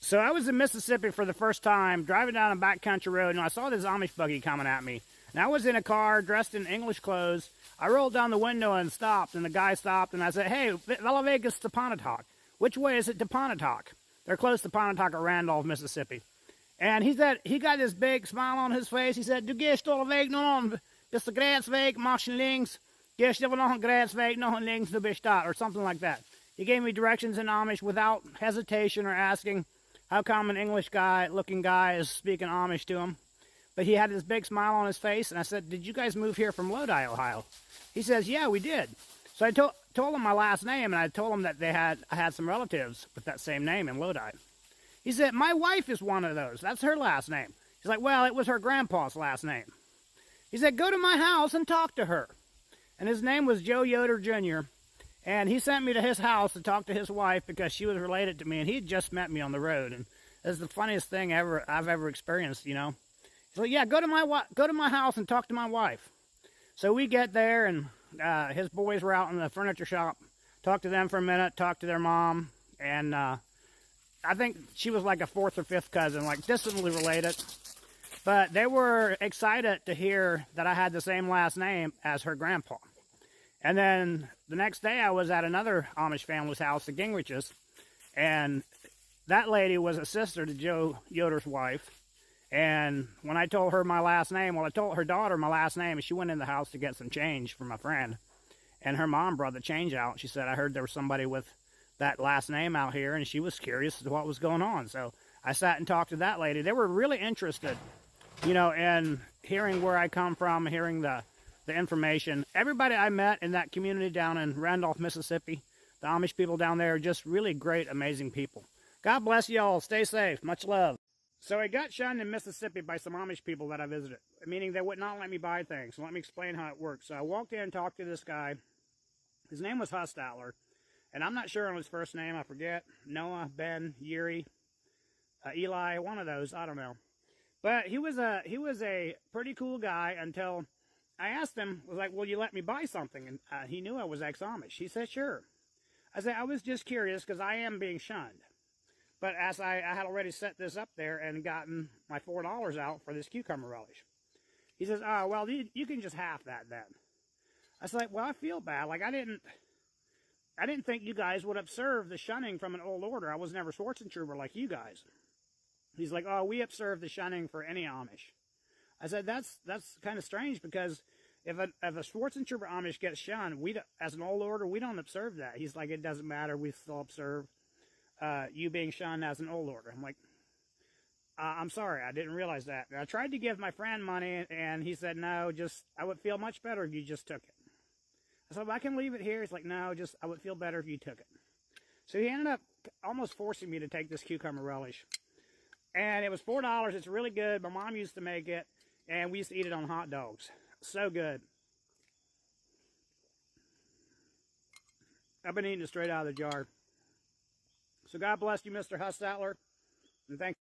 So I was in Mississippi for the first time, driving down a backcountry road, and I saw this Amish buggy coming at me. And I was in a car, dressed in English clothes. I rolled down the window and stopped, and the guy stopped, and I said, "Hey, Las Vegas to Pontotoc. Which way is it to Pontotoc?" They're close to Pontotoc or Randolph, Mississippi. And he said, he got this big smile on his face. He said, "Du gehst alle Weg non, bis der Grenzweg, machst links. Gehst aber noch ein Grenzweg, noch ein links, du bist da," or something like that. He gave me directions in Amish without hesitation or asking how come an English looking guy is speaking Amish to him. But he had this big smile on his face, and I said, "Did you guys move here from Lodi, Ohio?" He says, "Yeah, we did." So I told him my last name, and I told him that I had some relatives with that same name in Lodi. He said, "My wife is one of those. That's her last name." He's like, "Well, it was her grandpa's last name." He said, "Go to my house and talk to her." And his name was Joe Yoder Jr., and he sent me to his house to talk to his wife because she was related to me, and he had just met me on the road. And it's the funniest thing I've ever experienced, you know. He's like, "Yeah, go to my house and talk to my wife." So we get there, and his boys were out in the furniture shop. Talked to them for a minute, talked to their mom, and I think she was like a fourth or fifth cousin, like distantly related. But they were excited to hear that I had the same last name as her grandpa. And then the next day I was at another Amish family's house, the Gingriches, and that lady was a sister to Joe Yoder's wife. And when I told her my last name, well, I told her daughter my last name, and she went in the house to get some change for my friend. And her mom brought the change out. She said, "I heard there was somebody with that last name out here," and she was curious as to what was going on. So I sat and talked to that lady. They were really interested, you know, in hearing where I come from, hearing the information. Everybody I met in that community down in Randolph, Mississippi, the Amish people down there, are just really great, amazing people. God bless you all. Stay safe. Much love. So I got shunned in Mississippi by some Amish people that I visited, meaning they would not let me buy things. So let me explain how it works. So I walked in and talked to this guy. His name was Hustatler, and I'm not sure on his first name. I forget. Noah, Ben, Yuri, Eli, one of those. I don't know. But he was a pretty cool guy until I asked him, was like, "Will you let me buy something?" And he knew I was ex-Amish. He said, "Sure." I said, "I was just curious because I am being shunned." But as I had already set this up there and gotten my $4 out for this cucumber relish. He says, "Oh, well, you can just half that then." I was like, "Well, I feel bad. Like, I didn't think you guys would observe the shunning from an old order. I was never Schwarzentrooper like you guys." He's like, "Oh, we observe the shunning for any Amish." I said, that's kind of strange, because if a Schwarzentrooper Amish gets shunned, as an old order, we don't observe that. He's like, "It doesn't matter. We still observe you being shunned as an old order." I'm like, "I'm sorry, I didn't realize that." And I tried to give my friend money, and he said, "No, I would feel much better if you just took it." I said, "Well, I can leave it here." He's like, "No, I would feel better if you took it." So he ended up almost forcing me to take this cucumber relish. And it was $4. It's really good. My mom used to make it, and we used to eat it on hot dogs. So good. I've been eating it straight out of the jar. So God bless you, Mr. Hustatler, and thank